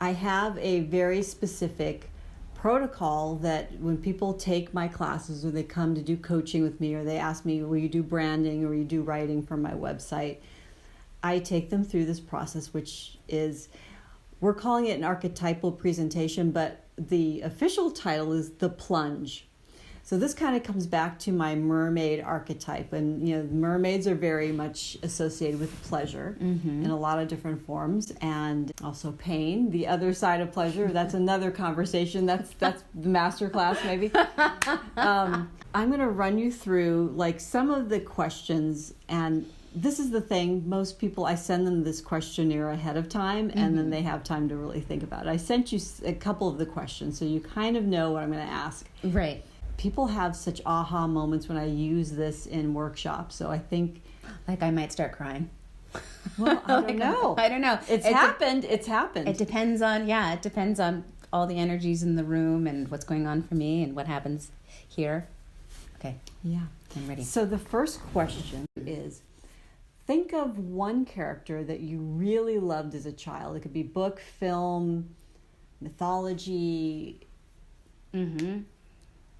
I have a very specific protocol that when people take my classes or they come to do coaching with me or they ask me, will you do branding or will you do writing for my website? I take them through this process, which is, we're calling it an archetypal presentation, but the official title is the Plunge. So this kind of comes back to my mermaid archetype. And, mermaids are very much associated with pleasure in a lot of different forms, and also pain, the other side of pleasure. That's another conversation. That's the master class, maybe. I'm going to run you through like some of the questions, and this is the thing. Most people, I send them this questionnaire ahead of time, and then they have time to really think about it. I sent you a couple of the questions, so you kind of know what I'm going to ask. Right. People have such aha moments when I use this in workshops. So I think... Like I might start crying. Well, I don't know. I don't know. It's happened. It's happened. It depends on all the energies in the room and what's going on for me and what happens here. Okay. Yeah. I'm ready. So the first question is, think of one character that you really loved as a child. It could be book, film, mythology.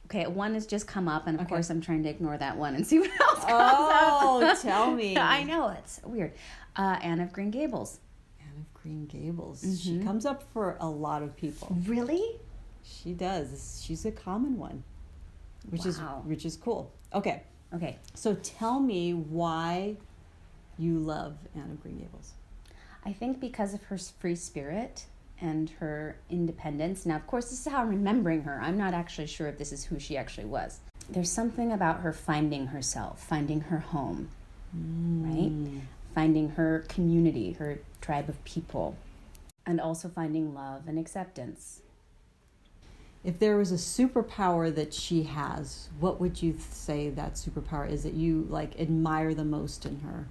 Okay, one has just come up, and of course I'm trying to ignore that one and see what else comes up. Oh, tell me. I know, it's weird. Anne of Green Gables. Anne of Green Gables. She comes up for a lot of people. Really? She does. She's a common one, which is cool. Okay. So tell me why you love Anne of Green Gables. I think because of her free spirit and her independence. Now, of course, this is how I'm remembering her. I'm not actually sure if this is who she actually was. There's something about her finding herself, finding her home, right? Finding her community, her tribe of people, and also finding love and acceptance. If there was a superpower that she has, what would you say that superpower is that you admire the most in her?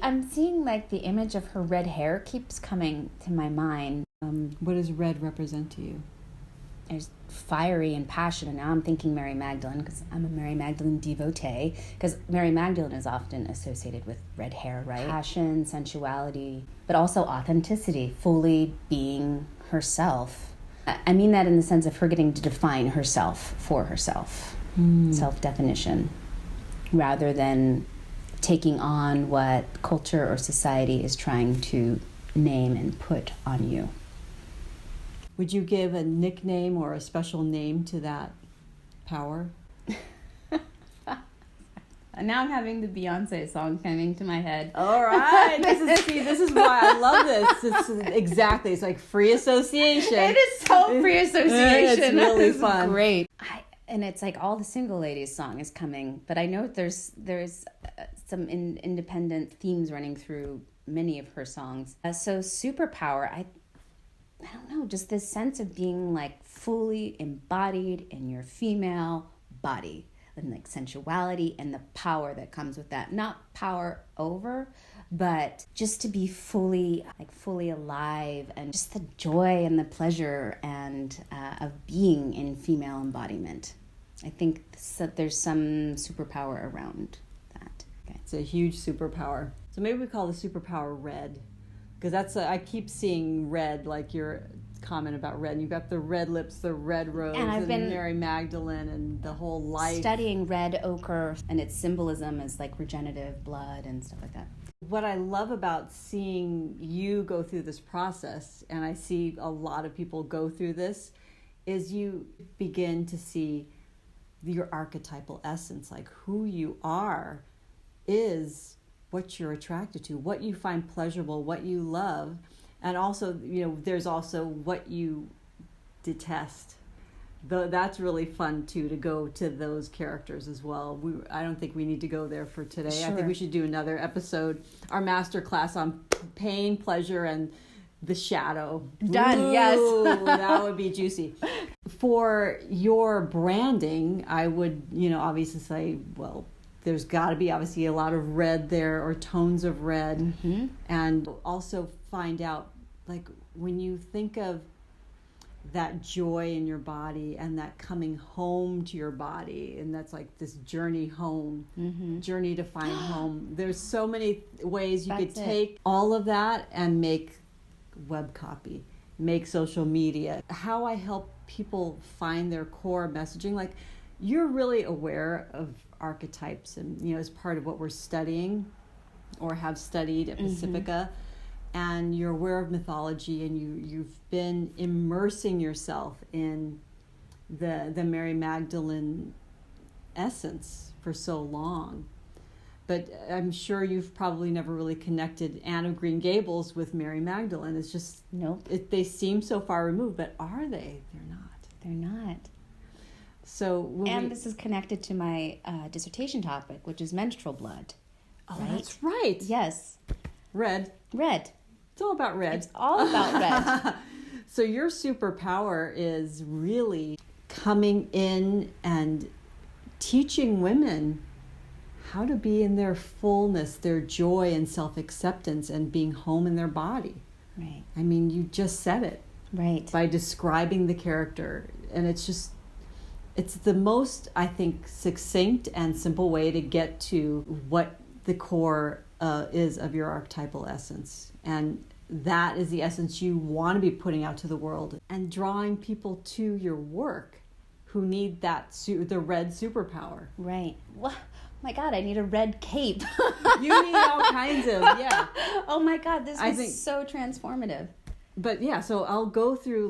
I'm seeing the image of her red hair keeps coming to my mind. What does red represent to you? There's fiery and passion, and now I'm thinking Mary Magdalene because I'm a Mary Magdalene devotee, because Mary Magdalene is often associated with red hair, right? Passion, sensuality, but also authenticity, fully being herself. I mean that in the sense of her getting to define herself for herself, self-definition, rather than taking on what culture or society is trying to name and put on you. Would you give a nickname or a special name to that power? Now I'm having the Beyonce song coming to my head. All right. This is why I love this. It's like free association. It is so free association. It's really fun. Great. And it's like all the single ladies song is coming, but I know there's some independent themes running through many of her songs. So superpower, I don't know, just this sense of being fully embodied in your female body, and sensuality and the power that comes with that. Not power over, but just to be fully alive, and just the joy and the pleasure and of being in female embodiment. I think that there's some superpower around that. Okay. It's a huge superpower. So maybe we call the superpower red, because I keep seeing red, like your comment about red. And you've got the red lips, the red rose, and I've been Mary Magdalene, and the whole life. Studying red ochre and its symbolism as regenerative blood and stuff like that. What I love about seeing you go through this process, and I see a lot of people go through this, is you begin to see your archetypal essence, who you are is what you're attracted to, what you find pleasurable, what you love, and also, there's also what you detest. That's really fun too, to go to those characters as well. I don't think we need to go there for today. Sure. I think we should do another episode, our master class on pain, pleasure, and the shadow. Done. Ooh, yes. That would be juicy. For your branding, I would, obviously say, well, there's got to be obviously a lot of red there, or tones of red. And also find out, when you think of that joy in your body and that coming home to your body, and that's this journey home, journey to find home. There's so many ways you could take all of that and make web copy, make social media, how I help people find their core messaging. Like, you're really aware of archetypes, and as part of what we're studying or have studied at Pacifica, and you're aware of mythology, and you've been immersing yourself in the Mary Magdalene essence for so long. But I'm sure you've probably never really connected Anne of Green Gables with Mary Magdalene. It's just, Nope. They seem so far removed, but are they? They're not. They're not. So this is connected to my dissertation topic, which is menstrual blood. Oh, right? that's right. Yes. Red. It's all about red. It's all about red. So your superpower is really coming in and teaching women how to be in their fullness, their joy and self-acceptance, and being home in their body. Right. I mean, you just said it. Right. By describing the character. And it's the most, I think, succinct and simple way to get to what the core is of your archetypal essence. And that is the essence you want to be putting out to the world, and drawing people to your work who need the red superpower. Right. Well, my God, I need a red cape. You need all kinds of, yeah. Oh my God, this is so transformative. But yeah, so I'll go through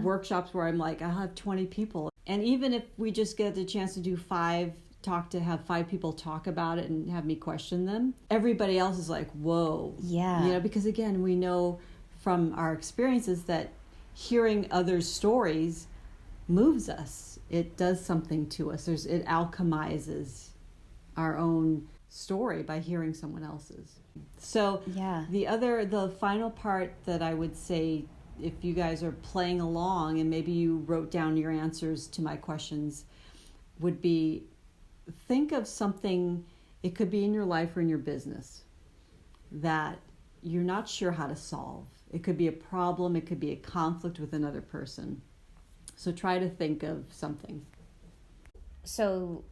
workshops where I'm like, I'll have 20 people. And even if we just get the chance to do have 5 people talk about it and have me question them, everybody else is like, whoa. Yeah. Because again, we know from our experiences that hearing others' stories moves us. It does something to us. It alchemizes our own story by hearing someone else's. So the final part that I would say, if you guys are playing along and maybe you wrote down your answers to my questions, would be, think of something, it could be in your life or in your business, that you're not sure how to solve. It could be a problem, it could be a conflict with another person. So try to think of something. So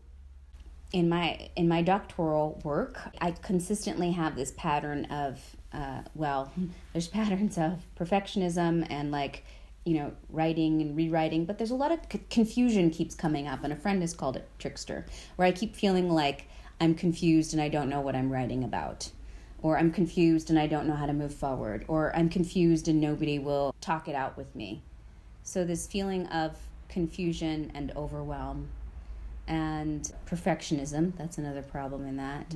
in my doctoral work, I consistently have this pattern of, there's patterns of perfectionism and writing and rewriting, but there's a lot of confusion keeps coming up, and a friend has called it trickster, where I keep feeling like I'm confused and I don't know what I'm writing about, or I'm confused and I don't know how to move forward, or I'm confused and nobody will talk it out with me. So this feeling of confusion and overwhelm and perfectionism, that's another problem in that.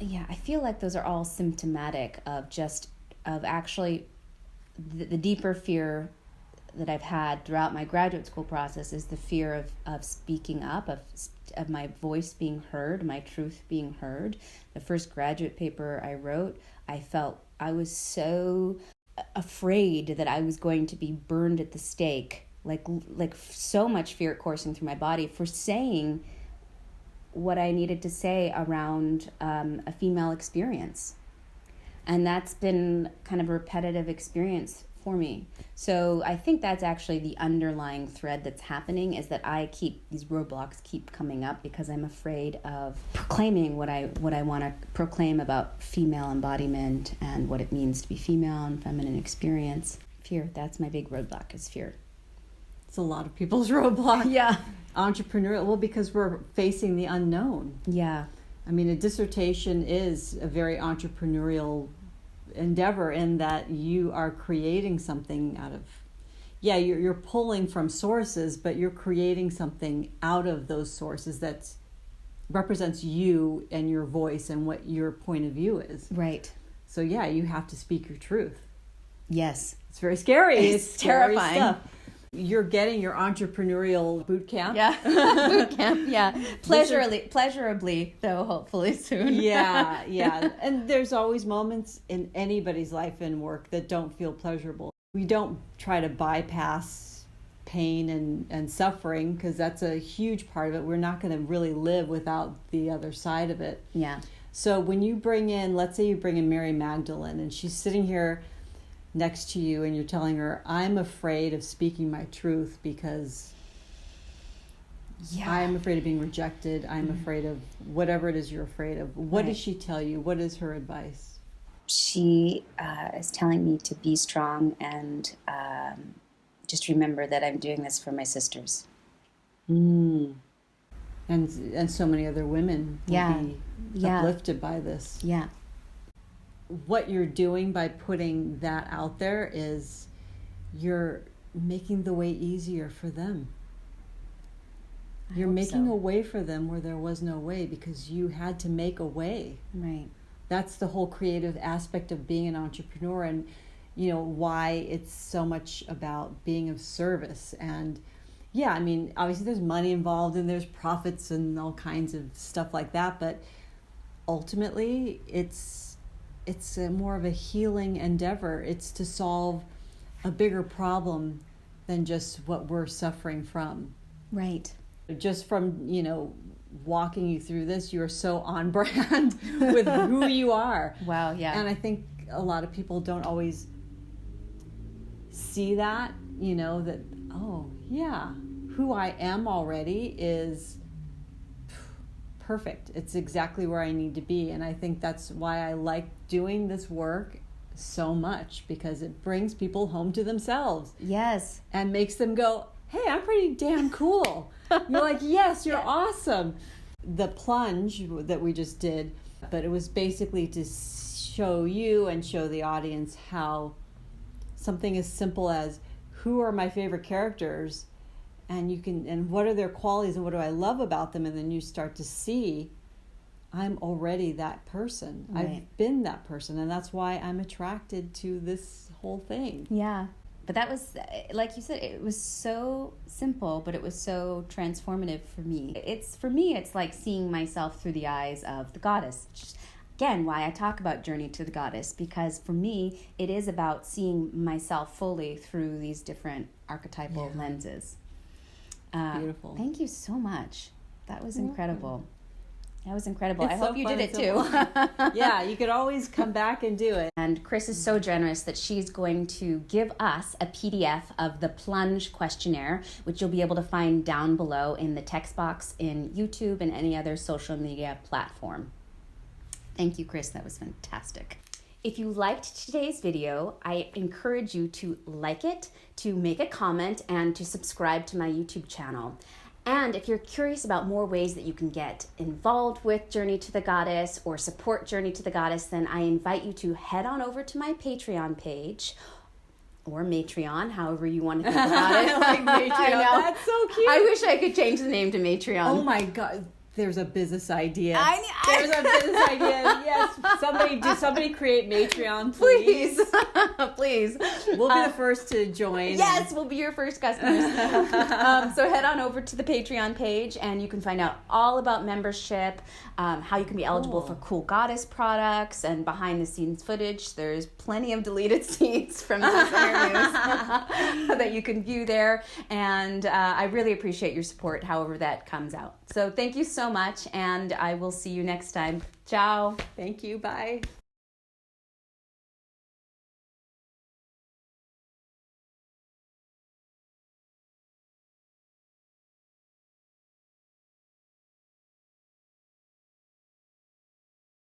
Yeah, I feel like those are all symptomatic of actually the deeper fear that I've had throughout my graduate school process is the fear of speaking up, of my voice being heard, my truth being heard. The first graduate paper I wrote, I felt I was so afraid that I was going to be burned at the stake, like so much fear coursing through my body for saying what I needed to say around a female experience. And that's been kind of a repetitive experience for me. So I think that's actually the underlying thread that's happening, is that these roadblocks keep coming up because I'm afraid of proclaiming what I want to proclaim about female embodiment and what it means to be female and feminine experience. Fear, that's my big roadblock, is fear. It's a lot of people's roadblock. Yeah. Entrepreneurial, well, because we're facing the unknown. Yeah. I mean, a dissertation is a very entrepreneurial endeavor in that you are creating something out of, you're pulling from sources, but you're creating something out of those sources that represents you and your voice and what your point of view is. Right. So you have to speak your truth. Yes. It's very scary. It's terrifying. Scary stuff. You're getting your entrepreneurial boot camp. Yeah, boot camp, yeah. Pleasurably, though, hopefully soon. Yeah. And there's always moments in anybody's life and work that don't feel pleasurable. We don't try to bypass pain and suffering, because that's a huge part of it. We're not going to really live without the other side of it. Yeah. So when you let's say you bring in Mary Magdalene, and she's sitting here next to you and you're telling her, I'm afraid of speaking my truth because I'm afraid of being rejected. I'm afraid of whatever it is you're afraid of. What does she tell you? What is her advice? she is telling me to be strong and just remember that I'm doing this for my sisters. And so many other women will be uplifted by this. Yeah. What you're doing by putting that out there is you're making the way easier for them. You're making a way for them where there was no way, because you had to make a way. Right. That's the whole creative aspect of being an entrepreneur, and why it's so much about being of service. And yeah, I mean, obviously there's money involved and there's profits and all kinds of stuff like that, but ultimately it's more of a healing endeavor. It's to solve a bigger problem than just what we're suffering from. Right. Just from, walking you through this, you're so on brand with who you are. Wow, yeah. And I think a lot of people don't always see that, that, oh, yeah, who I am already is perfect. It's exactly where I need to be. And I think that's why I like doing this work so much, because it brings people home to themselves. Yes. And makes them go, hey, I'm pretty damn cool. You're like, yes, you're awesome. The plunge that we just did, but it was basically to show you and show the audience how something as simple as who are my favorite characters, and what are their qualities and what do I love about them, and then you start to see I'm already that person. Right. I've been that person, and that's why I'm attracted to this whole thing. Yeah. But that was, like you said, it was so simple, but it was so transformative for me. It's like seeing myself through the eyes of the goddess. Again, why I talk about Journey to the Goddess, because for me, it is about seeing myself fully through these different archetypal lenses. Beautiful. Thank you so much. That was incredible. That was incredible. It's I hope you did it too. Yeah, you could always come back and do it. And Kris is so generous that she's going to give us a PDF of the Plunge Questionnaire, which you'll be able to find down below in the text box in YouTube and any other social media platform. Thank you, Kris. That was fantastic. If you liked today's video, I encourage you to like it, to make a comment, and to subscribe to my YouTube channel. And if you're curious about more ways that you can get involved with Journey to the Goddess or support Journey to the Goddess, then I invite you to head on over to my Patreon page, or Matreon, however you want to think about it. I like Matreon. I know. That's so cute. I wish I could change the name to Matreon. Oh my God. There's a business idea. There's a business idea. Yes. Somebody create Matreon, please. Please. We'll be the first to join. Yes, we'll be your first customers. So head on over to the Patreon page and you can find out all about membership, how you can be eligible for cool goddess products, and behind the scenes footage. There's plenty of deleted scenes from those interviews that you can view there. And I really appreciate your support, however that comes out. So thank you so much, and I will see you next time. Ciao. Thank you. Bye.